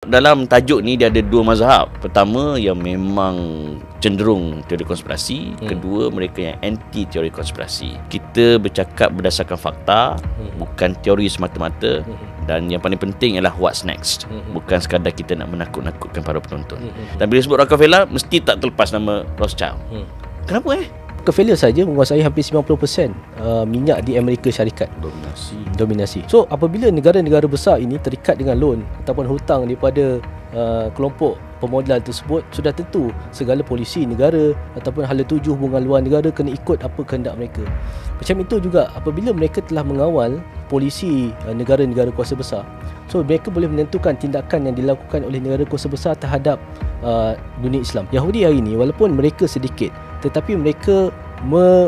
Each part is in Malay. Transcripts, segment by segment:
dalam tajuk ni dia ada dua mazhab. Pertama yang memang cenderung teori konspirasi, kedua mereka yang anti teori konspirasi. Kita bercakap berdasarkan fakta, bukan teori semata-mata. Dan yang paling penting ialah what's next. Bukan sekadar kita nak menakut-nakutkan para penonton. Dan bila sebut Rockefeller, mesti tak terlepas nama Rothschild. Kenapa Rockefeller saja menguasai hampir 90% minyak di Amerika Syarikat. Dominasi. So apabila negara-negara besar ini terikat dengan loan ataupun hutang daripada kelompok pemodelan tersebut, sudah tentu segala polisi negara ataupun hala tuju hubungan luar negara kena ikut apa kehendak mereka. Macam itu juga apabila mereka telah mengawal polisi negara-negara kuasa besar, so mereka boleh menentukan tindakan yang dilakukan oleh negara kuasa besar terhadap dunia Islam. Yahudi hari ini walaupun mereka sedikit, tetapi mereka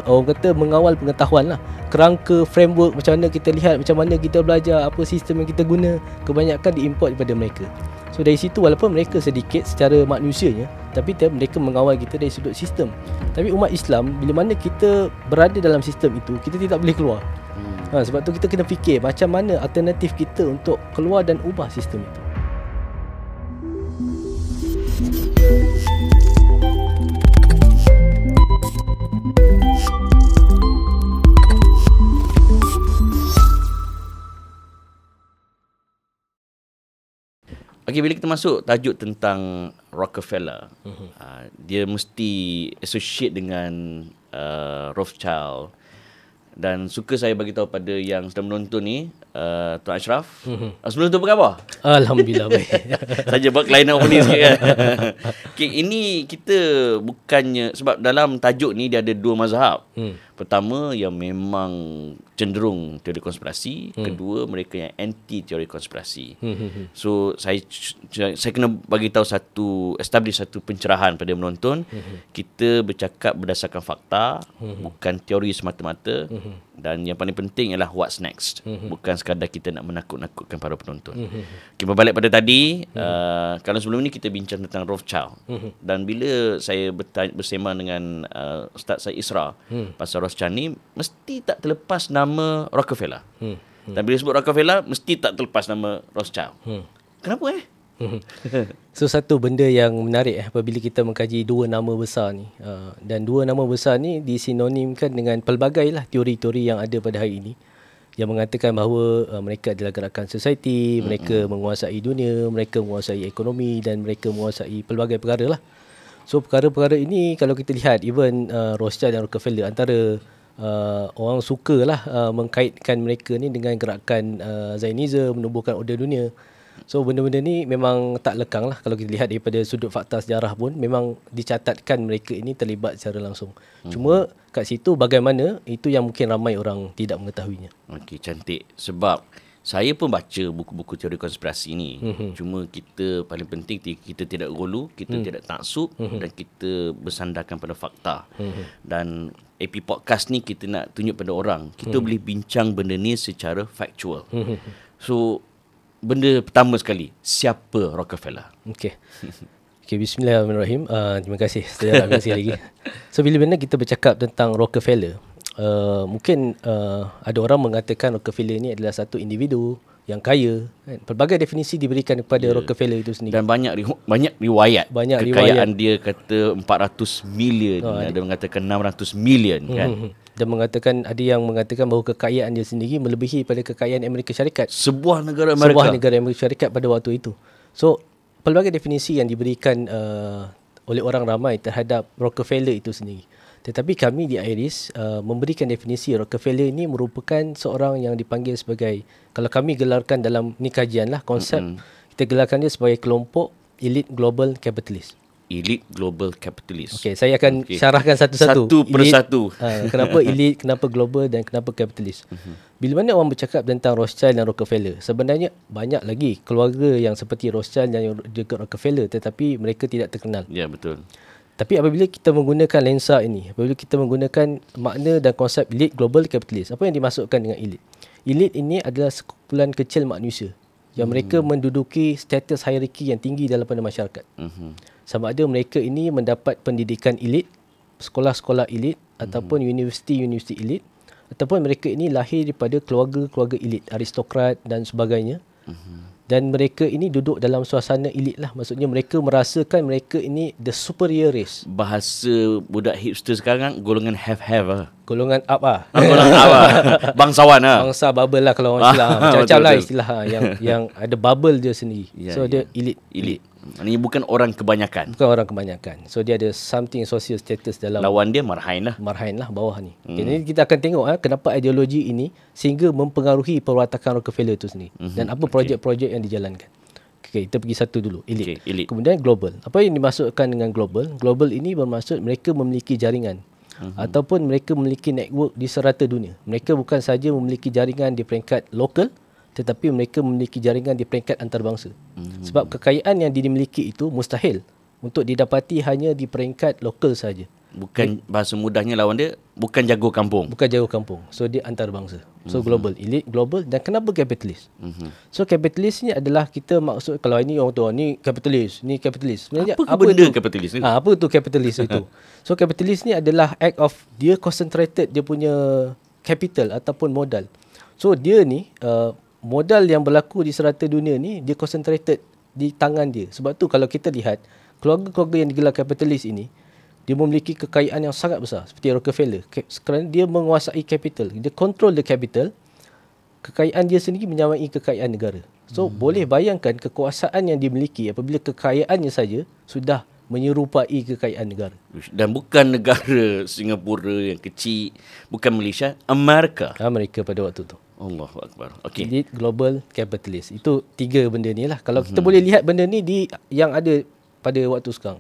orang kata mengawal pengetahuan lah, kerangka framework macam mana kita lihat, macam mana kita belajar, apa sistem yang kita guna, kebanyakan diimport daripada mereka. So dari situ walaupun mereka sedikit secara manusianya, tapi mereka mengawal kita dari sudut sistem. Tapi umat Islam, bila mana kita berada dalam sistem itu, kita tidak boleh keluar. Sebab tu kita kena fikir macam mana alternatif kita untuk keluar dan ubah sistem itu. Okay, bila kita masuk tajuk tentang Rockefeller, dia mesti associate dengan Rothschild. Dan suka saya bagi tahu pada yang sedang menonton ni, Tuan Ashraf, sebelum tu apa khabar? Alhamdulillah baik. Saja buat kelainan ni sikit kan. Okay, ini kita bukannya, sebab dalam tajuk ni dia ada dua mazhab. Pertama yang memang cenderung teori konspirasi, kedua mereka yang anti teori konspirasi. So saya kena bagi tahu establish satu pencerahan pada menonton. Kita bercakap berdasarkan fakta, bukan teori semata-mata. Dan yang paling penting ialah what's next. Bukan sekadar kita nak menakut-nakutkan para penonton. Kita berbalik pada tadi, kalau sebelum ni kita bincang tentang Rothschild. Dan bila saya bersema dengan Ustaz Syed Isra pasal Rothschild ni, mesti tak terlepas nama Rockefeller. Dan bila sebut Rockefeller, mesti tak terlepas nama Rothschild. Kenapa So satu benda yang menarik apabila kita mengkaji dua nama besar ni, dan dua nama besar ni disinonimkan dengan pelbagai lah teori-teori yang ada pada hari ini, yang mengatakan bahawa mereka adalah gerakan society, mereka menguasai dunia, mereka menguasai ekonomi dan mereka menguasai pelbagai perkara lah. So perkara-perkara ini kalau kita lihat, even Rothschild dan Rockefeller, antara orang sukalah mengkaitkan mereka ni dengan gerakan Zionism, menubuhkan order dunia. So benda-benda ni memang tak lekang lah. Kalau kita lihat daripada sudut fakta sejarah pun, memang dicatatkan mereka ini terlibat secara langsung. Cuma kat situ bagaimana, itu yang mungkin ramai orang tidak mengetahuinya. Okey, cantik. Sebab saya pun baca buku-buku teori konspirasi ni. Cuma kita paling penting, kita tidak golu, kita tidak taksub, dan kita bersandarkan pada fakta. Dan AP Podcast ni kita nak tunjuk pada orang, kita boleh bincang benda ni secara factual. So benda pertama sekali, siapa Rockefeller? Okey, bismillahirrahmanirrahim. Terima kasih. Saya nak kasih lagi. So bila mana kita bercakap tentang Rockefeller, mungkin ada orang mengatakan Rockefeller ni adalah satu individu yang kaya, kan? Pelbagai definisi diberikan kepada Rockefeller itu sendiri. Dan banyak riwayat. Kekayaan dia kata 400 million, ada mengatakan 600 million kan. Dan mengatakan, ada yang mengatakan bahawa kekayaan dia sendiri melebihi pada kekayaan Amerika Syarikat. Sebuah negara Amerika Syarikat pada waktu itu. So pelbagai definisi yang diberikan oleh orang ramai terhadap Rockefeller itu sendiri. Tetapi kami di IRIS memberikan definisi Rockefeller ini merupakan seorang yang dipanggil sebagai, kalau kami gelarkan dalam ni kajian lah konsep, kita gelarkan dia sebagai kelompok elite global capitalist. Elite global capitalist. Okey, saya akan syarahkan satu-satu. Satu persatu. Kenapa elite, kenapa global dan kenapa capitalist. Bila mana orang bercakap tentang Rothschild dan Rockefeller, sebenarnya banyak lagi keluarga yang seperti Rothschild dan juga Rockefeller, tetapi mereka tidak terkenal. Ya, betul. Tapi apabila kita menggunakan lensa ini, apabila kita menggunakan makna dan konsep elite global capitalist, apa yang dimaksudkan dengan elite? Elite ini adalah sekumpulan kecil manusia yang mereka menduduki status hierarki yang tinggi dalam pada masyarakat. Sama ada mereka ini mendapat pendidikan elit, sekolah-sekolah elit, ataupun universiti-universiti elit, ataupun mereka ini lahir daripada keluarga-keluarga elit, aristokrat dan sebagainya. Dan mereka ini duduk dalam suasana elit lah. Maksudnya mereka merasakan mereka ini the superior race. Bahasa budak hipster sekarang, golongan have lah. Golongan up lah. Golongan up lah. Bangsawan lah. Bangsa bubble lah kalau orang Islam. Macam-macam lah betul. istilah yang ada bubble dia sendiri. Ya, So dia elite. Elite. Ini bukan orang kebanyakan. Bukan orang kebanyakan. So dia ada something social status dalam Lawan dia marhain lah. marhain lah bawah ni. Jadi kita akan tengok kenapa ideologi ini sehingga mempengaruhi perwatakan Rockefeller itu sendiri. Dan apa projek-projek yang dijalankan. Okay, kita pergi satu dulu, elite. Okay, elite. Kemudian global. Apa yang dimaksudkan dengan global? Global ini bermaksud mereka memiliki jaringan. Ataupun mereka memiliki network di serata dunia. Mereka bukan saja memiliki jaringan di peringkat lokal, tetapi mereka memiliki jaringan di peringkat antarabangsa. Sebab kekayaan yang dimiliki itu mustahil untuk didapati hanya di peringkat lokal saja. Bukan, bahasa mudahnya lawan dia, bukan jago kampung. Bukan jago kampung. So dia antarabangsa. So global, elite, global. Dan kenapa kapitalis? So kapitalis ni adalah kita maksud, kalau ini orang tua, ni kapitalis, ni kapitalis. Sebenarnya Apa benda kapitalis ni? Apa tu kapitalis itu? So kapitalis ni adalah act of dia concentrated dia punya capital ataupun modal. So dia ni modal yang berlaku di serata dunia ni dia concentrated di tangan dia. Sebab tu kalau kita lihat keluarga-keluarga yang digelar kapitalis ini, dia memiliki kekayaan yang sangat besar seperti Rockefeller. Kerana dia menguasai capital, dia control the capital. Kekayaan dia sendiri menyamai kekayaan negara. So boleh bayangkan kekuasaan yang dimiliki apabila kekayaannya saja sudah menyerupai kekayaan negara. Dan bukan negara Singapura yang kecil, bukan Malaysia, Amerika. Amerika pada waktu tu. Allahu Akbar. Okey. Elite, global, capitalist. Itu tiga benda ni lah. Kalau kita boleh lihat benda ni yang ada pada waktu sekarang.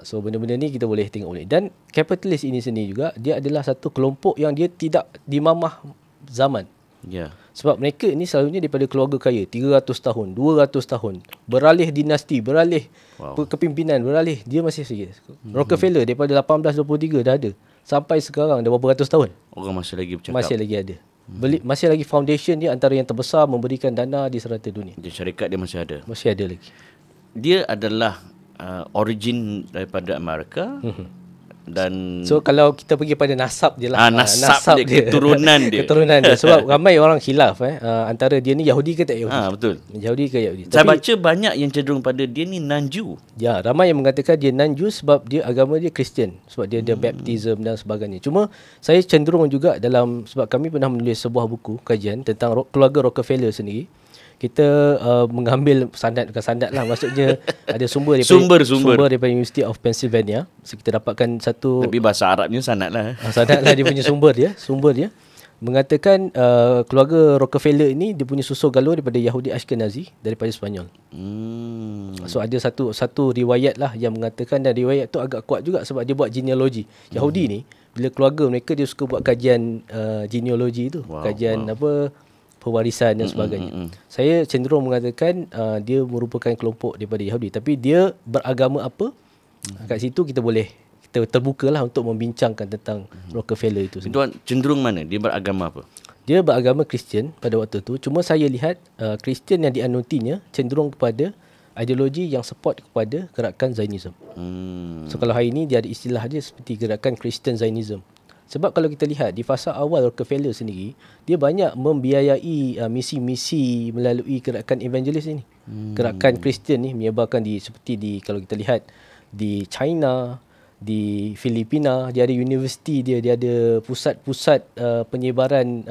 So benda-benda ni kita boleh tengok boleh. Dan capitalist ini sendiri juga, dia adalah satu kelompok yang dia tidak dimamah zaman. Ya. Sebab mereka ni selalunya daripada keluarga kaya, 300 tahun, 200 tahun, beralih dinasti, beralih kepimpinan, beralih, dia masih sikit. Rockefeller daripada 1823 dah ada. Sampai sekarang dah berapa ratus tahun. Orang masih lagi bercakap. Masih lagi ada. Masih lagi foundation dia antara yang terbesar memberikan dana di serata dunia. Dia syarikat dia masih ada. Masih ada lagi. Dia adalah origin daripada Amerika. Dan So kalau kita pergi pada nasab je lah. nasab dia, keturunan dia. Keturunan dia. Sebab ramai orang khilaf antara dia ni Yahudi ke tak Yahudi. Betul. Yahudi ke Yahudi. Saya baca banyak yang cenderung pada dia ni non-Jew. Ya, ramai yang mengatakan dia non-Jew sebab dia agama dia Kristian. Sebab dia ada baptism dan sebagainya. Cuma saya cenderung juga dalam, sebab kami pernah menulis sebuah buku kajian tentang keluarga Rockefeller sendiri. Kita mengambil bukan sanad lah, maksudnya ada sumber daripada sumber daripada University of Pennsylvania. So kita dapatkan satu, tapi bahasa Arabnya sanad lah. Sanad lah dia punya sumber dia mengatakan keluarga Rockefeller ini dia punya susu galur daripada Yahudi Ashkenazi daripada Sepanyol. So ada satu riwayat lah yang mengatakan, dan riwayat tu agak kuat juga sebab dia buat genealogi. Yahudi ni bila keluarga mereka dia suka buat kajian genealogi tu, kajian pewarisan dan sebagainya. Saya cenderung mengatakan dia merupakan kelompok daripada Yahudi, tapi dia beragama apa? Kat situ kita terbukalah untuk membincangkan tentang Rockefeller itu sendiri. Tuan cenderung mana? Dia beragama apa? Dia beragama Kristian pada waktu tu. Cuma saya lihat Kristian yang dianutinya cenderung kepada ideologi yang support kepada gerakan Zionism. So kalau hari ini dia ada istilah dia seperti gerakan Christian Zionism. Sebab kalau kita lihat di fasa awal Rockefeller sendiri, dia banyak membiayai misi-misi melalui gerakan evangelis ini. Gerakan Kristian ni menyebarkan seperti kalau kita lihat di China, di Filipina, dia ada universiti dia ada pusat-pusat penyebaran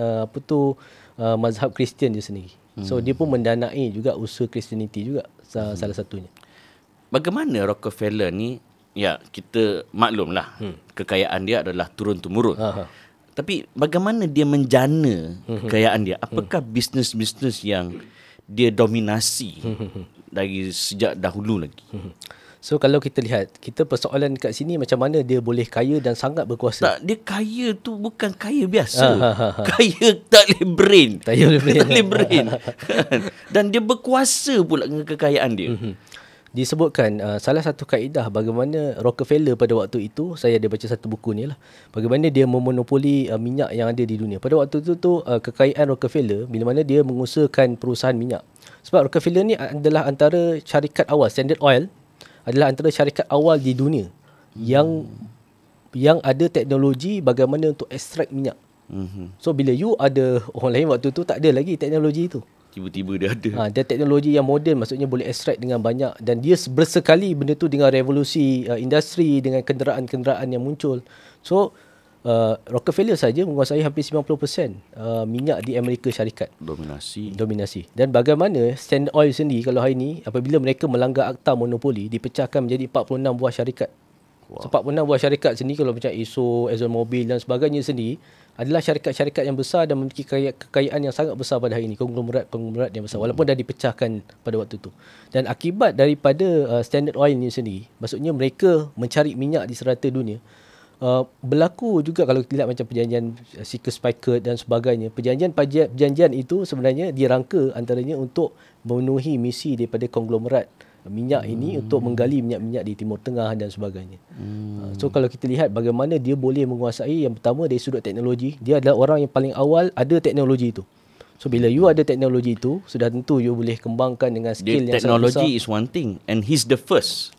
mazhab Kristian dia sendiri. So dia pun mendanai juga usaha Christianity juga salah satunya. Bagaimana Rockefeller ni, ya kita maklumlah kekayaan dia adalah turun-temurun. Tapi bagaimana dia menjana kekayaan dia? Apakah bisnes-bisnes yang dia dominasi dari sejak dahulu lagi? So kalau kita lihat, kita persoalan kat sini macam mana dia boleh kaya dan sangat berkuasa. Tak, dia kaya tu bukan kaya biasa. Kaya tak boleh brain. Tak boleh brain. Dan dia berkuasa pula dengan kekayaan dia. Disebutkan salah satu kaedah bagaimana Rockefeller pada waktu itu, saya ada baca satu buku ni lah, bagaimana dia memonopoli minyak yang ada di dunia. Pada waktu itu kekayaan Rockefeller bila mana dia mengusahakan perusahaan minyak. Sebab Rockefeller ni adalah antara syarikat awal, Standard Oil adalah antara syarikat awal di dunia yang ada teknologi bagaimana untuk ekstrak minyak. So bila you ada, orang lain waktu tu tak ada lagi teknologi itu. Tiba-tiba dia ada. Dan teknologi yang moden, maksudnya boleh extract dengan banyak, dan dia bersekali benda tu dengan revolusi industri, dengan kenderaan-kenderaan yang muncul. So Rockefeller saja menguasai hampir 90% minyak di Amerika Syarikat. Dominasi. Dan bagaimana Standard Oil sendiri kalau hari ini apabila mereka melanggar akta monopoli dipecahkan menjadi 46 buah syarikat. Wow. So 46 buah syarikat sendiri kalau macam ESO, ExxonMobil dan sebagainya sendiri adalah syarikat-syarikat yang besar dan memiliki kekayaan yang sangat besar pada hari ini, konglomerat yang besar walaupun dah dipecahkan pada waktu itu. Dan akibat daripada Standard Oil ini sendiri, maksudnya mereka mencari minyak di serata dunia. Berlaku juga kalau kita lihat macam perjanjian Sykes-Picot dan sebagainya. Perjanjian itu sebenarnya dirangka antaranya untuk memenuhi misi daripada konglomerat minyak ini untuk menggali minyak-minyak di Timur Tengah dan sebagainya. So kalau kita lihat bagaimana dia boleh menguasai, yang pertama dari sudut teknologi, dia adalah orang yang paling awal ada teknologi itu. So bila you ada teknologi itu, sudah tentu you boleh kembangkan dengan skill yang sangat besar. Technology is one thing and he's the first.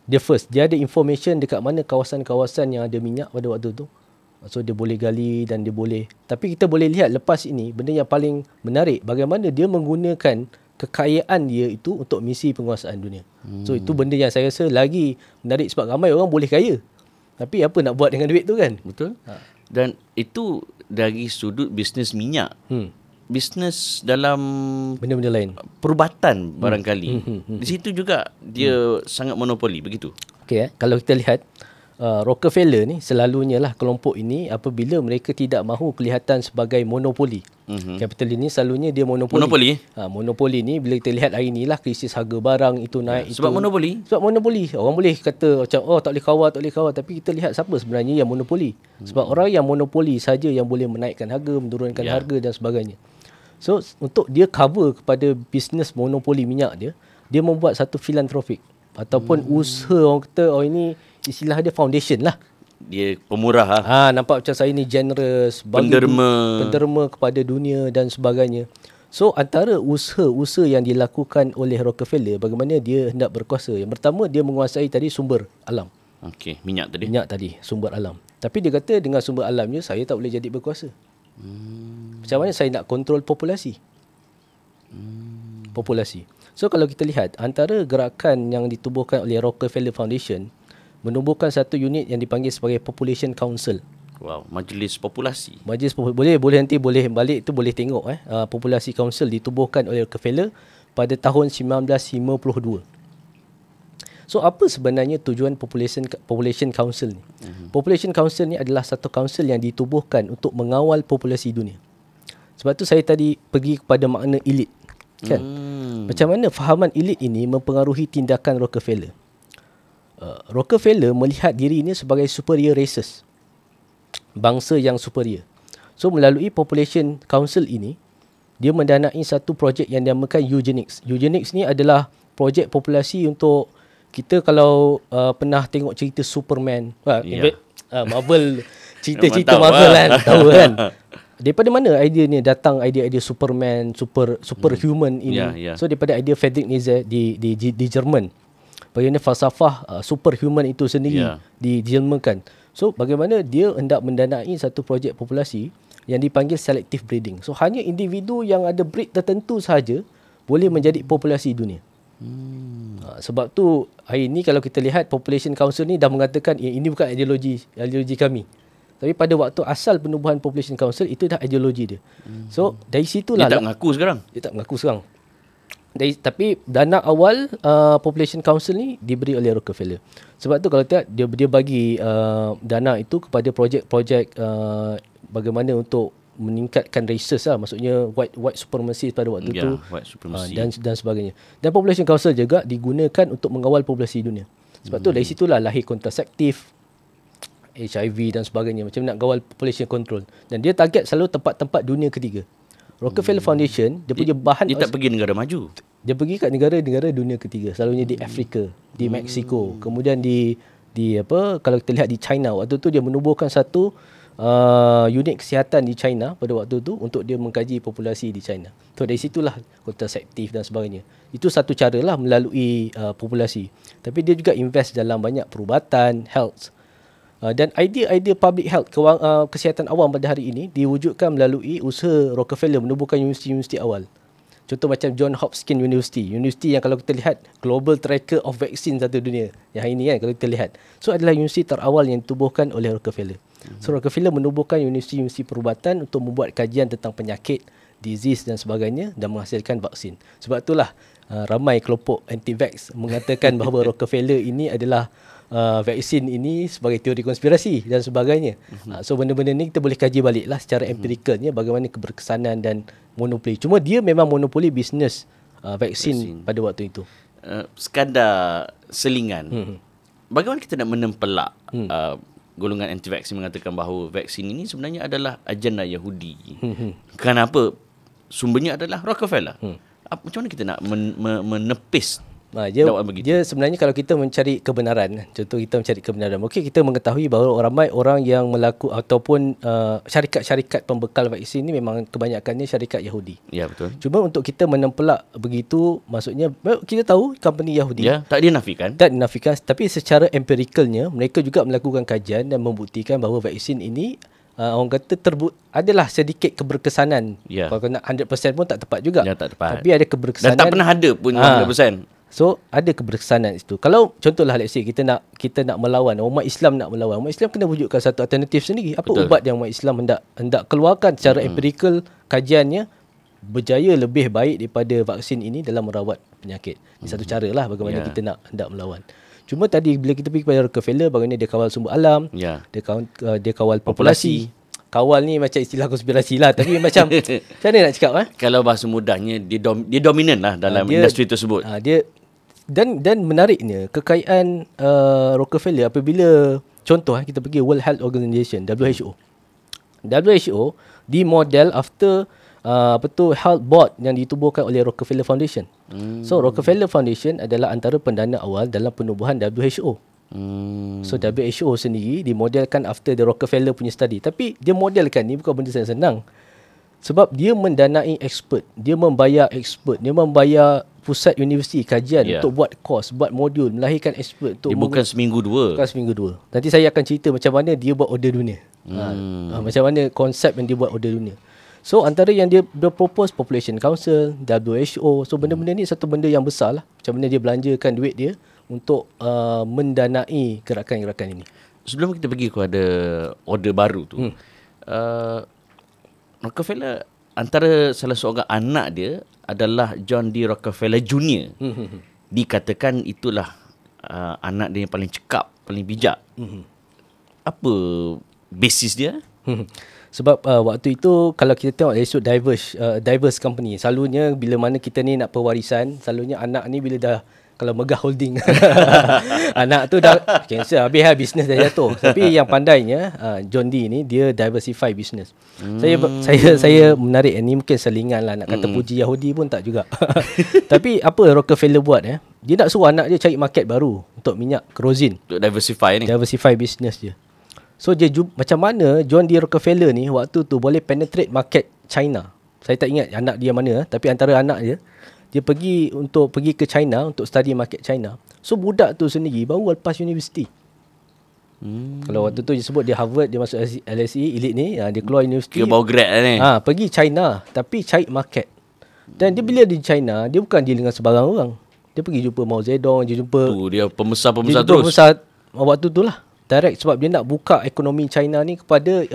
Dia ada information dekat mana kawasan-kawasan yang ada minyak pada waktu tu. So dia boleh gali dan dia boleh. Tapi kita boleh lihat lepas ini, benda yang paling menarik, bagaimana dia menggunakan kekayaan dia itu untuk misi penguasaan dunia. So itu benda yang saya rasa lagi menarik sebab ramai orang boleh kaya. Tapi apa nak buat dengan duit tu kan? Betul. Dan itu dari sudut bisnes minyak. Bisnes dalam benda-benda lain, perubatan barangkali. Di situ juga dia sangat monopoli, begitu. Okey, kalau kita lihat Rockefeller ni selalunya lah kelompok ini apabila mereka tidak mahu kelihatan sebagai monopoli. Capital ini selalunya dia monopoli. Monopoli ni bila kita lihat hari ni lah krisis harga barang itu naik. Sebab monopoli. Orang boleh kata macam tak boleh kawal, tapi kita lihat siapa sebenarnya yang monopoli. Sebab orang yang monopoli saja yang boleh menaikkan harga, menurunkan harga dan sebagainya. So untuk dia cover kepada bisnes monopoli minyak dia membuat satu filantropik ataupun usaha, orang kata ini istilah dia foundation lah. Dia pemurah nampak macam saya ni generous, penderma kepada dunia dan sebagainya. So antara usaha-usaha yang dilakukan oleh Rockefeller, bagaimana dia hendak berkuasa. Yang pertama, dia menguasai tadi sumber alam. Minyak tadi sumber alam. Tapi dia kata dengan sumber alamnya saya tak boleh jadi berkuasa. Macam mana saya nak kontrol populasi? So kalau kita lihat antara gerakan yang ditubuhkan oleh Rockefeller Foundation, menubuhkan satu unit yang dipanggil sebagai Population Council. Majlis populasi. Boleh nanti boleh balik tu boleh tengok Populasi Council ditubuhkan oleh Rockefeller pada tahun 1952. So apa sebenarnya tujuan Population Council ni? Population Council ni adalah satu council yang ditubuhkan untuk mengawal populasi dunia. Sebab tu saya tadi pergi kepada makna elit, kan? Macam mana fahaman elit ini mempengaruhi tindakan Rockefeller? Rockefeller melihat diri ini sebagai superior races, bangsa yang superior. So melalui Population Council ini, dia mendanai satu projek yang dinamakan eugenics. Eugenics ni adalah projek populasi untuk kita kalau pernah tengok cerita Superman, Marvel, cerita-cerita Marvel kan, tahu kan? Daripada mana idea ni datang, idea Superman, superhuman ini? So daripada idea Friedrich Nietzsche di Jerman. Bagaimana falsafah superhuman itu sendiri dijelmakan. So bagaimana dia hendak mendanai satu projek populasi yang dipanggil selective breeding. So hanya individu yang ada breed tertentu sahaja boleh menjadi populasi dunia. Sebab tu hari ini kalau kita lihat Population Council ni dah mengatakan ini bukan ideologi kami. Tapi pada waktu asal penubuhan Population Council itu dah ideologi dia. So dari situlah dia tak mengaku sekarang. Tapi dana awal Population Council ni diberi oleh Rockefeller. Sebab tu kalau tidak dia bagi dana itu kepada projek-projek bagaimana untuk meningkatkan races lah, maksudnya white supremacy pada waktu tu dan sebagainya. Dan Population Council juga digunakan untuk mengawal populasi dunia. Sebab tu dari situlah lahir kontraseptif, HIV dan sebagainya, macam nak kawal population control. Dan dia target selalu tempat-tempat dunia ketiga. Rockefeller Foundation dia punya bahan, dia tak pergi negara maju. Dia pergi kat negara-negara dunia ketiga, selalunya di Afrika, di Mexico, kemudian di kalau kita lihat di China. Waktu tu dia menubuhkan satu unit kesihatan di China pada waktu tu untuk dia mengkaji populasi di China. So dari situlah kontraseptif dan sebagainya. Itu satu cara lah melalui populasi. Tapi dia juga invest dalam banyak perubatan, health. Dan idea-idea public health, kesihatan awam pada hari ini diwujudkan melalui usaha Rockefeller menubuhkan universiti-universiti awal. Contoh macam John Hopkins University yang kalau kita lihat global tracker of vaccine satu dunia. Yang ini kan kalau kita lihat. So adalah universiti terawal yang ditubuhkan oleh Rockefeller. So Rockefeller menubuhkan universiti-universiti perubatan untuk membuat kajian tentang penyakit, disease dan sebagainya dan menghasilkan vaksin. Sebab itulah ramai kelompok anti-vax mengatakan bahawa Rockefeller ini adalah vaksin ini sebagai teori konspirasi dan sebagainya. So benda-benda ni kita boleh kaji balik lah secara empiricalnya bagaimana keberkesanan dan monopoli. Cuma dia memang monopoli bisnes vaksin pada waktu itu. Sekadar selingan. Bagaimana kita nak menempelak golongan anti-vaksin mengatakan bahawa vaksin ini sebenarnya adalah agenda Yahudi. Kenapa? Sumbernya adalah Rockefeller. Macam mana kita nak menepis dia sebenarnya kalau kita mencari kebenaran, contoh kita mencari kebenaran, okey, kita mengetahui bahawa ramai orang yang ataupun syarikat-syarikat pembekal vaksin ni memang kebanyakannya syarikat Yahudi. Ya, betul. Cuma untuk kita menempelak begitu, maksudnya kita tahu company Yahudi. Ya, tak dinafikan. Tak dinafikan, tapi secara empiricalnya mereka juga melakukan kajian dan membuktikan bahawa vaksin ini orang kata adalah sedikit keberkesanan. Ya. Kalau nak 100% pun tak tepat juga. Ya, tak tepat. Tapi ada keberkesanan. Dan tak pernah ada pun 100%. So ada keberkesanan itu. Kalau contohlah let's say kita nak melawan, umat Islam nak melawan, umat Islam kena wujudkan satu alternatif sendiri. Apa Betul. ubat yang umat Islam hendak keluarkan secara empirical kajiannya berjaya lebih baik daripada vaksin ini dalam merawat penyakit. Ini satu cara lah bagaimana kita nak hendak melawan. Cuma tadi bila kita pergi kepada Rockefeller, bagaimana dia kawal sumber alam, dia kawal populasi. Kawal ni macam istilah konspirasi lah, tapi macam macam mana nak cakap Kalau bahasa mudahnya dia dominan lah dalam industri tersebut. Dan menariknya kekayaan Rockefeller apabila contoh kita pergi World Health Organization WHO di model after Health Board yang ditubuhkan oleh Rockefeller Foundation. So Rockefeller Foundation adalah antara pendana awal dalam penubuhan WHO. So WHO sendiri dimodelkan after the Rockefeller punya study. Tapi dia modelkan ni bukan benda senang. Sebab dia mendanai expert, dia membayar expert, dia membayar pusat universiti kajian untuk buat course, buat modul, melahirkan expert untuk dia bukan seminggu dua. Nanti saya akan cerita macam mana dia buat order dunia. Macam mana konsep yang dia buat order dunia. So antara yang dia propose Population Council, WHO. So benda-benda ni satu benda yang besar lah. Macam mana dia belanjakan duit dia untuk mendanai gerakan-gerakan ini. Sebelum kita pergi kepada order baru tu, Rockefeller, antara salah seorang anak dia adalah John D. Rockefeller Jr. Dikatakan itulah anak dia yang paling cekap, paling bijak. Apa basis dia? Sebab waktu itu kalau kita tengok dari sudut diverse company, selalunya bila mana kita ni nak pewarisan, selalunya anak ni bila dah kalau megah holding anak tu dah cancel, habis bisnes dah jatuh. Tapi yang pandainya John D ni dia diversify business. Saya menarik ni mungkin selingan lah, nak kata puji Yahudi pun tak juga. Tapi apa Rockefeller buat dia nak suruh anak dia cari market baru untuk minyak kerosene, untuk diversify business dia. So dia macam mana John D. Rockefeller ni waktu tu boleh penetrate market China. Saya tak ingat anak dia mana, tapi antara anak dia pergi ke China untuk study market China. So budak tu sendiri baru lepas universiti. Kalau waktu tu dia sebut dia Harvard, dia masuk LSE elite ni, dia keluar universiti. Dia bawa grad ni. Pergi China tapi cari market. Dan dia bila di China, dia bukan deal dengan sebarang orang. Dia pergi jumpa Mao Zedong, dia jumpa dia pembesar-pembesar terus. Pembesar waktu tu lah. Direct sebab dia nak buka ekonomi China ni kepada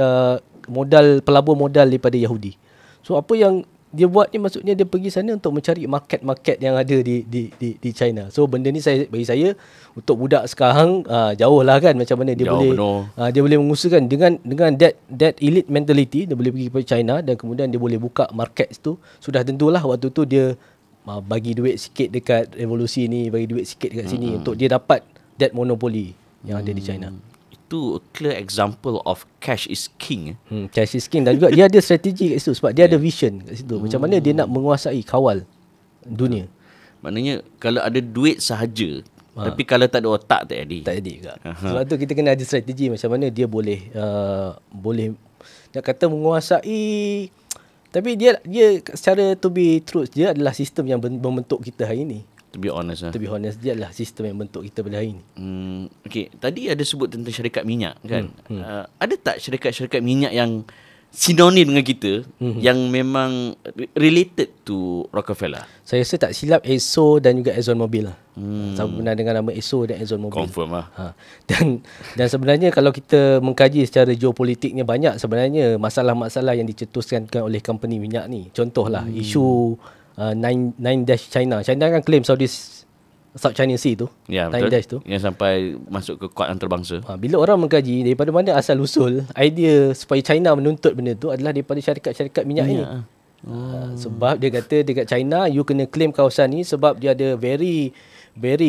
pelabur modal daripada Yahudi. So apa yang dia buat ni maksudnya dia pergi sana untuk mencari market-market yang ada di China. So benda ni bagi saya untuk budak sekarang jauh lah kan macam mana dia boleh mengusahakan dengan that elite mentality, dia boleh pergi ke China dan kemudian dia boleh buka market tu. Sudah tentulah waktu tu dia bagi duit sikit dekat revolusi ni, bagi duit sikit dekat sini untuk dia dapat that monopoly yang ada di China. Itu a clear example of cash is king. Cash is king. Dan juga dia ada strategi kat situ sebab dia ada vision kat situ. Macam mana dia nak menguasai kawal dunia. Maknanya kalau ada duit sahaja, tapi kalau tak ada otak tak jadi. Tak jadi juga. Sebab tu kita kena ada strategi macam mana dia boleh nak kata menguasai. Tapi dia secara to be truth, dia adalah sistem yang membentuk kita hari ini. To be honest, dia adalah sistem yang bentuk kita pada hari ini. Okay, tadi ada sebut tentang syarikat minyak kan. Ada tak syarikat-syarikat minyak yang sinonim dengan kita yang memang related to Rockefeller? Saya rasa tak silap ESSO dan juga ExxonMobil lah. Saya pernah dengar nama ESSO dan ExxonMobil. Confirm lah. Dan sebenarnya kalau kita mengkaji secara geopolitiknya, banyak sebenarnya masalah-masalah yang dicetuskan oleh company minyak ni. Contohlah isu Nine Dash China. China kan claim South China Sea tu. Ya, Nine betul. Dash tu. Yang sampai masuk ke kuat antarabangsa. Bila orang mengkaji daripada mana asal usul idea supaya China menuntut benda tu adalah daripada syarikat-syarikat minyak ini. Sebab dia kata dekat China you kena claim kawasan ni sebab dia ada very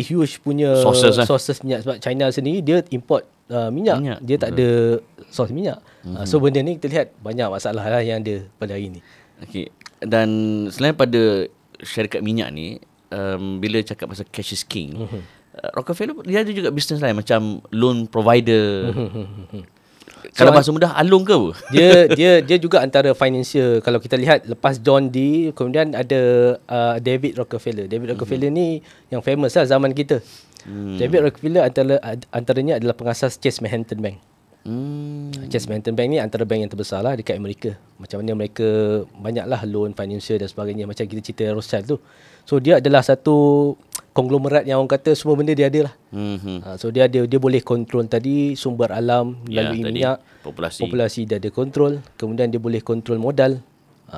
huge punya sources minyak. Sebab China sendiri dia import minyak. Dia tak ada source minyak. So benda ni kita lihat banyak masalah lah yang ada pada hari ni. Okay. Dan selain pada syarikat minyak ni, bila cakap pasal cash is king, Rockefeller dia ada juga bisnes lain macam loan provider. Kalau bahasa mudah, alung ke apa? Dia juga antara financial. Kalau kita lihat lepas John D, kemudian ada David Rockefeller. David Rockefeller ni yang famous lah zaman kita. David Rockefeller antaranya adalah pengasas Chase Manhattan Bank. Chase Manhattan Bank ni antara bank yang terbesar lah dekat Amerika. Macam mana mereka banyaklah loan financial dan sebagainya. Macam kita cerita Rothschild tu. So dia adalah satu konglomerat yang orang kata semua benda dia ada lah. So dia boleh kontrol tadi sumber alam melalui minyak, populasi dia ada kontrol. Kemudian dia boleh kontrol modal.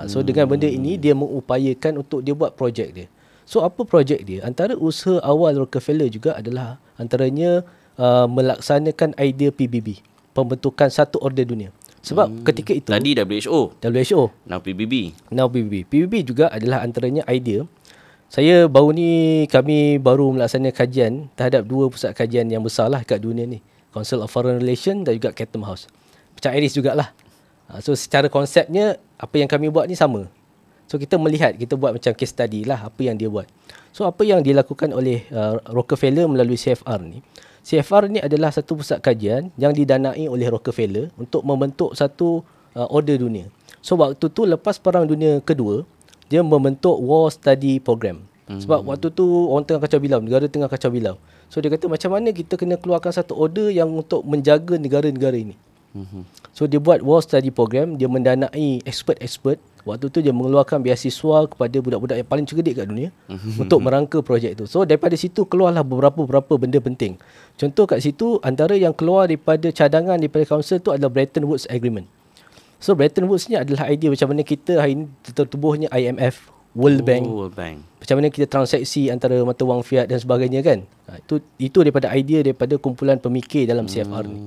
So dengan benda ini dia mengupayakan untuk dia buat projek dia. So apa projek dia? Antara usaha awal Rockefeller juga adalah antaranya melaksanakan idea PBB, pembentukan satu order dunia. Sebab ketika itu tadi WHO, now PBB. PBB juga adalah antaranya idea. Kami baru melaksanakan kajian terhadap dua pusat kajian yang besar lah kat dunia ni. Council of Foreign Relations dan juga Chatham House. Macam Iris jugalah. So secara konsepnya apa yang kami buat ni sama. So kita melihat, kita buat macam case study lah apa yang dia buat. So apa yang dilakukan oleh Rockefeller melalui CFR ni. CFR ni adalah satu pusat kajian yang didanai oleh Rockefeller untuk membentuk satu order dunia. So waktu tu lepas Perang Dunia Kedua, dia membentuk War Study Program. Sebab waktu tu orang tengah kacau bilau, negara tengah kacau bilau. So dia kata macam mana kita kena keluarkan satu order yang untuk menjaga negara-negara ini. So dia buat War Study Program, dia mendanai expert-expert. Waktu tu dia mengeluarkan beasiswa kepada budak-budak yang paling cerdik kat dunia untuk merangka projek tu. So daripada situ keluarlah beberapa benda penting. Contoh kat situ antara yang keluar daripada cadangan daripada council tu adalah Bretton Woods Agreement. So Bretton Woods ni adalah idea macam mana kita hari ini tertubuhnya IMF, World Bank. Macam mana kita transaksi antara mata wang fiat dan sebagainya kan. Itu daripada idea daripada kumpulan pemikir dalam CFR ni.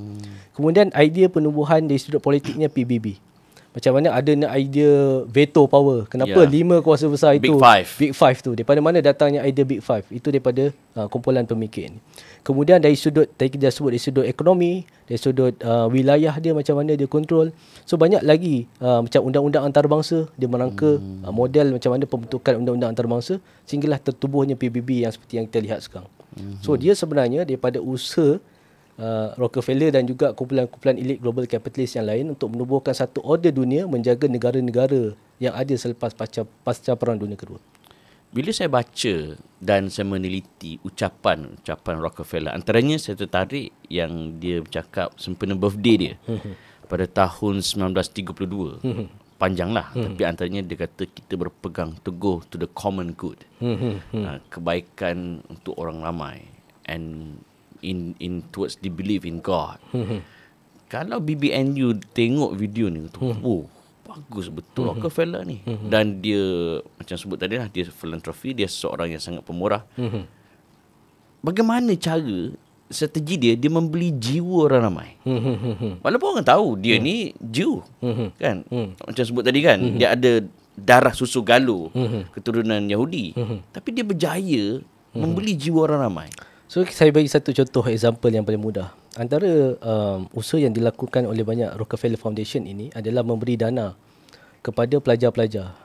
Kemudian idea penubuhan dari sudut politiknya PBB. Macam mana ada idea veto power. Kenapa 5 kuasa besar itu Big Five tu. Daripada mana datangnya idea Big Five? Itu daripada kumpulan pemikir ni. Kemudian dari sudut, tadi kita sebut dari sudut ekonomi, dari sudut wilayah dia macam mana dia kontrol. So banyak lagi macam undang-undang antarabangsa, dia merangka model macam mana pembentukan undang-undang antarabangsa sehinggalah tertubuhnya PBB yang seperti yang kita lihat sekarang. So dia sebenarnya daripada usaha Rockefeller dan juga kumpulan-kumpulan elit global capitalist yang lain untuk menubuhkan satu order dunia menjaga negara-negara yang ada selepas pasca Perang Dunia Kedua. Bila saya baca dan saya meneliti ucapan Rockefeller, antaranya saya tertarik yang dia bercakap sempena birthday dia pada tahun 1932. Panjanglah, tapi antaranya dia kata kita berpegang teguh to the common good. Kebaikan untuk orang ramai and in towards the belief in God. Kalau BBNU tengok video ni tu, bagus betul Rockefeller ni. Dan dia macam sebut tadi lah, dia filantropi, dia seorang yang sangat pemurah. Bagaimana cara strategi dia membeli jiwa orang ramai. Walaupun orang tahu dia ni Jew, kan? Macam sebut tadi kan, dia ada darah susu Galuh, keturunan Yahudi. Tapi dia berjaya membeli jiwa orang ramai. So saya bagi satu contoh example yang paling mudah. Antara usaha yang dilakukan oleh banyak Rockefeller Foundation ini adalah memberi dana kepada pelajar-pelajar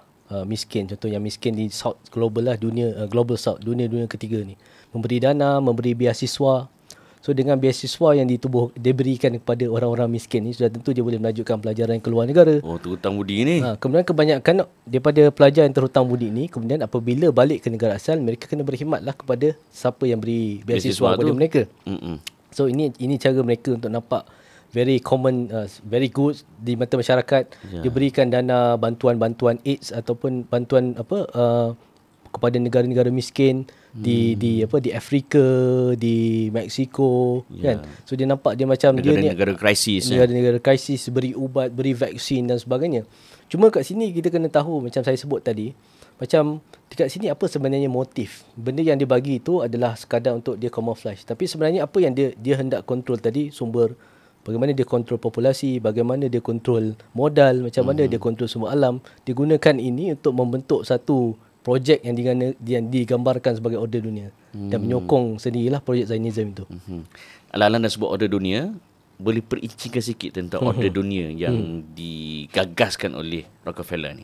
miskin. Contoh yang miskin di South Global lah, Global South, dunia ketiga ni. Memberi dana, memberi beasiswa. So dengan beasiswa yang diberikan kepada orang-orang miskin ni, sudah tentu dia boleh melanjutkan pelajaran ke luar negara. Oh, terhutang budi ni. Kemudian kebanyakan daripada pelajar yang terhutang budi ni, kemudian apabila balik ke negara asal, mereka kena berkhidmatlah kepada siapa yang beri beasiswa kepada mereka. So ini cara mereka untuk nampak very common, very good di mata masyarakat. Dia berikan dana bantuan-bantuan AIDS ataupun bantuan kepada negara-negara miskin di Afrika, di Mexico, kan. So dia nampak dia macam negara-negara krisis, negara-negara krisis, beri ubat, beri vaksin dan sebagainya. Cuma kat sini kita kena tahu, macam saya sebut tadi, macam dekat sini apa sebenarnya motif. Benda yang dia bagi itu adalah sekadar untuk dia camouflage. Tapi sebenarnya apa yang dia hendak kontrol tadi, sumber, bagaimana dia kontrol populasi, bagaimana dia kontrol modal, macam mana dia kontrol sumber alam. Dia gunakan ini untuk membentuk satu projek yang digambarkan sebagai order dunia dan menyokong sendirilah projek Zionism itu. Alang-alang dah sebut order dunia, boleh perincikan sikit tentang order dunia yang digagaskan oleh Rockefeller ni.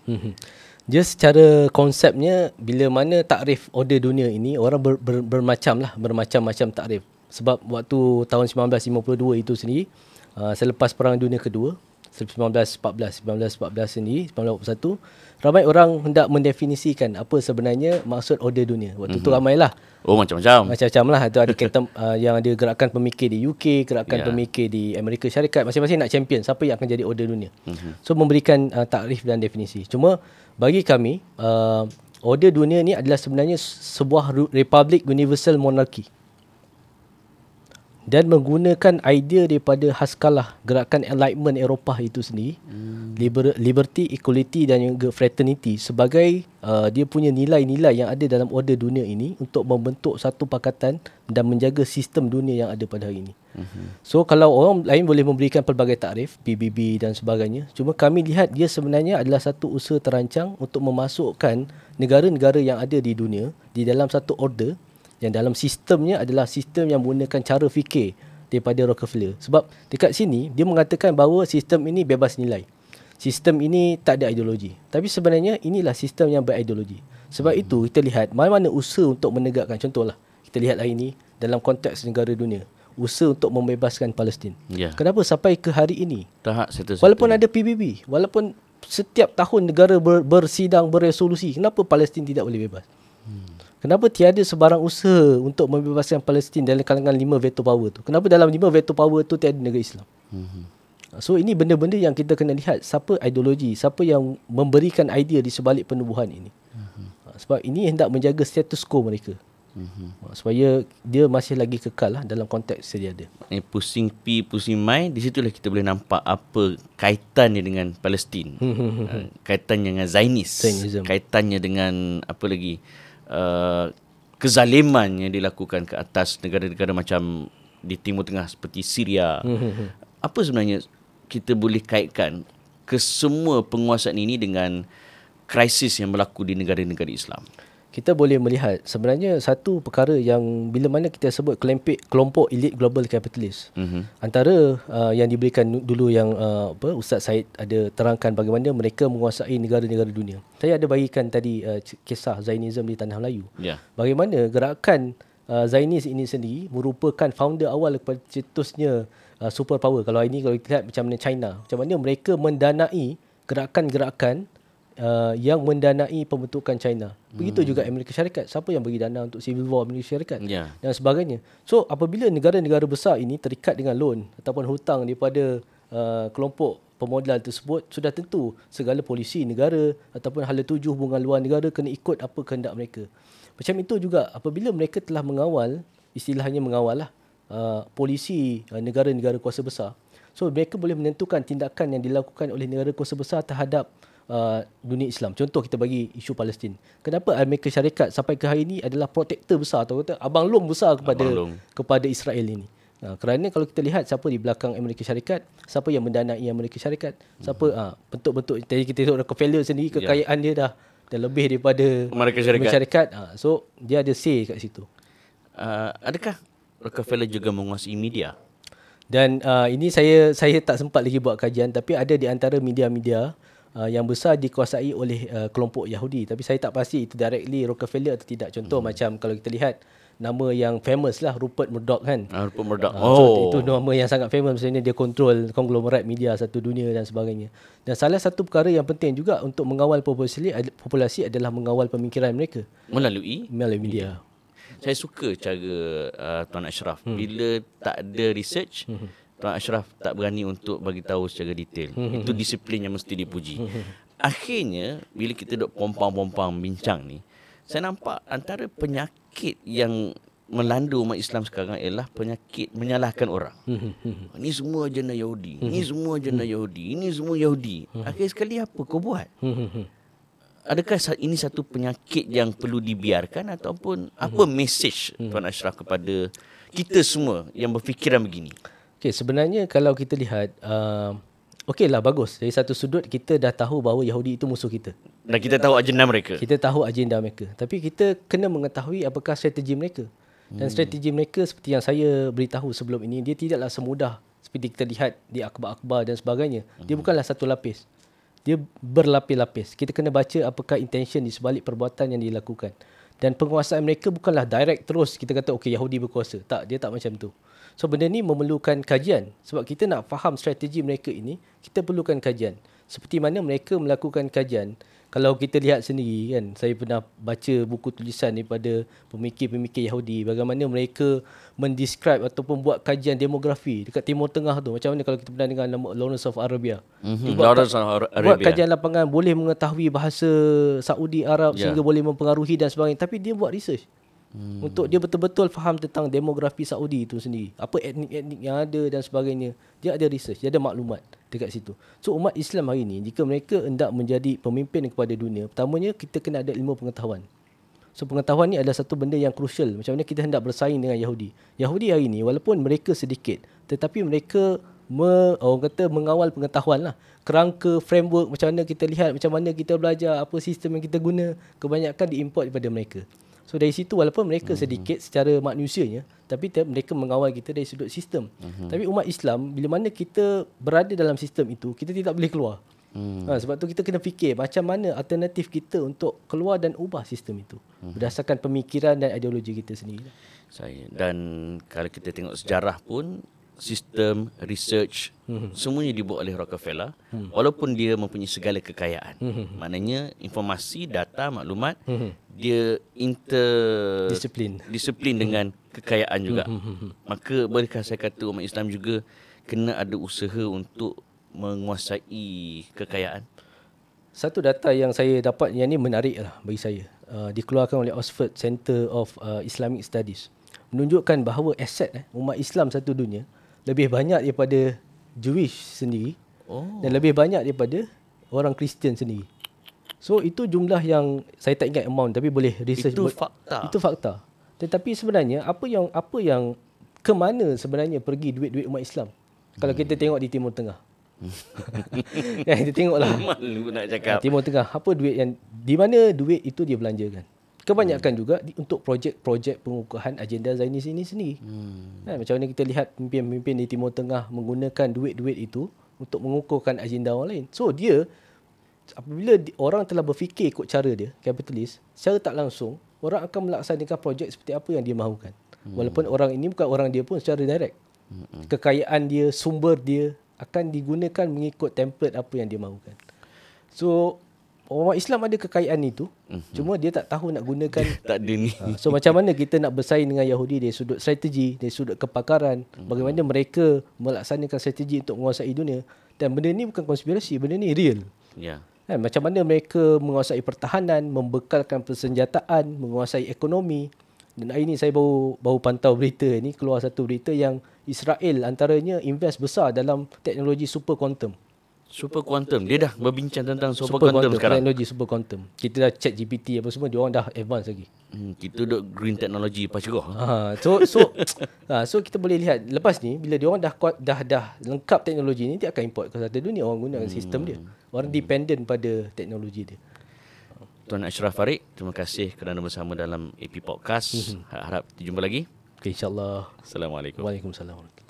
Dia secara konsepnya, bila mana takrif order dunia ini, orang bermacam-macam takrif. Sebab waktu tahun 1952 itu sendiri, selepas Perang Dunia Kedua, 1914 sendiri, 1941, ramai orang hendak mendefinisikan apa sebenarnya maksud order dunia. Waktu tu ramailah. Oh, macam-macam. Macam-macam lah. Itu ada yang ada gerakan pemikir di UK, gerakan pemikir di Amerika Syarikat. Masing-masing nak champion siapa yang akan jadi order dunia. So memberikan takrif dan definisi. Cuma bagi kami, order dunia ni adalah sebenarnya sebuah republic universal monarchy. Dan menggunakan idea daripada haskalah gerakan Enlightenment Eropah itu sendiri, liberty, equality dan juga fraternity sebagai dia punya nilai-nilai yang ada dalam order dunia ini untuk membentuk satu pakatan dan menjaga sistem dunia yang ada pada hari ini. So kalau orang lain boleh memberikan pelbagai takrif, PBB dan sebagainya, cuma kami lihat dia sebenarnya adalah satu usaha terancang untuk memasukkan negara-negara yang ada di dunia di dalam satu order yang dalam sistemnya adalah sistem yang menggunakan cara fikir daripada Rockefeller. Sebab dekat sini dia mengatakan bahawa sistem ini bebas nilai. Sistem ini tak ada ideologi. Tapi sebenarnya inilah sistem yang berideologi. Sebab itu kita lihat mana-mana usaha untuk menegakkan, contohlah kita lihat hari ini dalam konteks negara dunia, usaha untuk membebaskan Palestin. Kenapa sampai ke hari ini? Walaupun ada PBB, walaupun setiap tahun negara bersidang, beresolusi, kenapa Palestin tidak boleh bebas? Kenapa tiada sebarang usaha untuk membebaskan Palestin dalam kalangan 5 veto power tu? Kenapa dalam 5 veto power tu tiada negara Islam? So ini benda-benda yang kita kena lihat, siapa ideologi, siapa yang memberikan idea di sebalik penubuhan ini. Sebab ini hendak menjaga status quo mereka. Supaya dia masih lagi kekal lah dalam konteks sedia ada. Pusing pi, pusing mai, di situlah kita boleh nampak apa kaitannya dengan Palestin. Kaitannya dengan Zionism. Kaitannya dengan apa lagi? Kezaliman yang dilakukan ke atas negara-negara macam di Timur Tengah seperti Syria. Apa sebenarnya kita boleh kaitkan ke semua penguasaan ini dengan krisis yang berlaku di negara-negara Islam? Kita boleh melihat sebenarnya satu perkara yang bila mana kita sebut kelompok elit global capitalist, antara yang diberikan dulu yang Ustaz Said ada terangkan bagaimana mereka menguasai negara-negara dunia. Saya ada bagikan tadi kisah Zionism di Tanah Melayu. Bagaimana gerakan Zionis ini sendiri merupakan founder awal kepada cetusnya superpower. Kalau hari ini kalau kita lihat macam mana China, macam mana mereka mendanai gerakan-gerakan yang mendanai pembentukan China. Begitu juga Amerika Syarikat. Siapa yang bagi dana untuk Civil War Amerika Syarikat dan sebagainya. So apabila negara-negara besar ini terikat dengan loan ataupun hutang daripada kelompok pemodal tersebut, sudah tentu segala polisi negara ataupun hala tuju hubungan luar negara kena ikut apa kehendak mereka. Macam itu juga apabila mereka telah mengawal, istilahnya mengawal lah, polisi negara-negara kuasa besar. So mereka boleh menentukan tindakan yang dilakukan oleh negara kuasa besar terhadap dunia Islam. Contoh kita bagi isu Palestin. Kenapa Amerika Syarikat sampai ke hari ini adalah protektor besar atau kata abang long besar kepada Israel ini. Kerana kalau kita lihat siapa di belakang Amerika Syarikat, siapa yang mendanai Amerika Syarikat, siapa bentuk-bentuk tadi kita tengok Rockefeller sendiri, kekayaan dia dah lebih daripada Amerika Syarikat. So dia ada say kat situ. Adakah Rockefeller juga menguasai media? Dan ini saya tak sempat lagi buat kajian, tapi ada di antara media-media yang besar dikuasai oleh kelompok Yahudi. Tapi saya tak pasti itu directly Rockefeller atau tidak. Contoh macam kalau kita lihat nama yang famous lah, Rupert Murdoch kan. Rupert Murdoch. So, itu nama yang sangat famous. Maksudnya dia kontrol konglomerat media satu dunia dan sebagainya. Dan salah satu perkara yang penting juga untuk mengawal populasi adalah mengawal pemikiran mereka. Melalui media. Saya suka cara Tuan Ashraf bila tak ada research, Tuan Ashraf tak berani untuk bagi tahu secara detail. Itu disiplin yang mesti dipuji. Akhirnya bila kita duk pompang-pompang bincang ni, saya nampak antara penyakit yang melanda umat Islam sekarang ialah penyakit menyalahkan orang. Ini semua agenda Yahudi. Ini semua agenda Yahudi. Ini semua Yahudi. Akhir sekali apa kau buat? Adakah ini satu penyakit yang perlu dibiarkan ataupun apa message Tuan Ashraf kepada kita semua yang berfikiran begini? Okay, sebenarnya kalau kita lihat, okeylah bagus. Dari satu sudut kita dah tahu bahawa Yahudi itu musuh kita. Dan kita tahu agenda mereka. Kita tahu agenda mereka. Tapi kita kena mengetahui apakah strategi mereka. Dan strategi mereka seperti yang saya beritahu sebelum ini, dia tidaklah semudah seperti kita lihat di akhbar-akhbar dan sebagainya. Dia bukanlah satu lapis. Dia berlapis-lapis. Kita kena baca apakah intention di sebalik perbuatan yang dilakukan. Dan penguasaan mereka bukanlah direct terus kita kata okey Yahudi berkuasa. Tak, dia tak macam tu. So benda ni memerlukan kajian. Sebab kita nak faham strategi mereka ini, kita perlukan kajian. Seperti mana mereka melakukan kajian. Kalau kita lihat sendiri kan, saya pernah baca buku tulisan daripada pemikir-pemikir Yahudi, bagaimana mereka mendescribe ataupun buat kajian demografi dekat Timur Tengah tu. Macam mana kalau kita pernah dengar nama Lawrence of Arabia. Buat kajian lapangan, boleh mengetahui bahasa Saudi Arab sehingga boleh mempengaruhi dan sebagainya. Tapi dia buat research. Untuk dia betul-betul faham tentang demografi Saudi itu sendiri. Apa etnik-etnik yang ada dan sebagainya. Dia ada research, dia ada maklumat dekat situ. So umat Islam hari ini, jika mereka hendak menjadi pemimpin kepada dunia, pertamanya kita kena ada ilmu pengetahuan. So pengetahuan ni adalah satu benda yang crucial. Macam mana kita hendak bersaing dengan Yahudi. Yahudi hari ini walaupun mereka sedikit, tetapi mereka orang kata mengawal pengetahuan lah. Kerangka, framework, macam mana kita lihat, macam mana kita belajar, apa sistem yang kita guna, kebanyakan diimport daripada mereka. So dari situ walaupun mereka sedikit secara manusianya, tapi mereka mengawal kita dari sudut sistem. Tapi umat Islam, bila mana kita berada dalam sistem itu, kita tidak boleh keluar. Sebab tu kita kena fikir macam mana alternatif kita untuk keluar dan ubah sistem itu. Berdasarkan pemikiran dan ideologi kita sendiri. Dan kalau kita tengok sejarah pun, sistem, research, semuanya dibuat oleh Rockefeller, walaupun dia mempunyai segala kekayaan. Maknanya informasi, data, maklumat, dia disiplin dengan kekayaan juga. Maka bolehkah saya kata umat Islam juga kena ada usaha untuk menguasai kekayaan? Satu data yang saya dapat yang ni menarik lah bagi saya. Dikeluarkan oleh Oxford Center of Islamic Studies. Menunjukkan bahawa aset umat Islam satu dunia lebih banyak daripada Jewish sendiri dan lebih banyak daripada orang Kristian sendiri. So itu jumlah yang saya tak ingat amount tapi boleh research. Itu fakta. Itu fakta. Tetapi sebenarnya apa yang ke mana sebenarnya pergi duit-duit umat Islam? Kalau kita tengok di Timur Tengah. Kita tengoklah. Malu nak cakap. Timur Tengah, apa duit yang di mana duit itu dia belanjakan? Kebanyakan juga untuk projek-projek pengukuhan agenda Zionis ini sendiri. Macam mana kita lihat pemimpin-pemimpin di Timur Tengah menggunakan duit-duit itu untuk mengukuhkan agenda orang lain. So dia, apabila orang telah berfikir ikut cara dia, kapitalis, secara tak langsung, orang akan melaksanakan projek seperti apa yang dia mahukan. Walaupun orang ini bukan orang dia pun secara direct. Kekayaan dia, sumber dia akan digunakan mengikut template apa yang dia mahukan. So orang Islam ada kekayaan itu, cuma dia tak tahu nak gunakan. Tak ada ni. So macam mana kita nak bersaing dengan Yahudi dari sudut strategi, dari sudut kepakaran, bagaimana mereka melaksanakan strategi untuk menguasai dunia. Dan benda ni bukan konspirasi, benda ni real. Macam mana mereka menguasai pertahanan, membekalkan persenjataan, menguasai ekonomi. Dan hari ni saya baru pantau berita ni, keluar satu berita yang Israel antaranya invest besar dalam teknologi super quantum. Super quantum. Dia dah berbincang tentang super quantum sekarang. Teknologi super quantum. Kita dah chat GPT apa semua, dia orang dah advance lagi. Kita duk green technology pacarah. So kita boleh lihat lepas ni bila dia orang dah lengkap teknologi ni, dia akan import ke satu dunia, orang gunakan sistem dia. Orang dependent pada teknologi dia. Tuan Ashraf Farid, terima kasih kerana bersama dalam AP Podcast. Harap dijumpa lagi. Okay, insyaAllah. Assalamualaikum. Waalaikumsalam.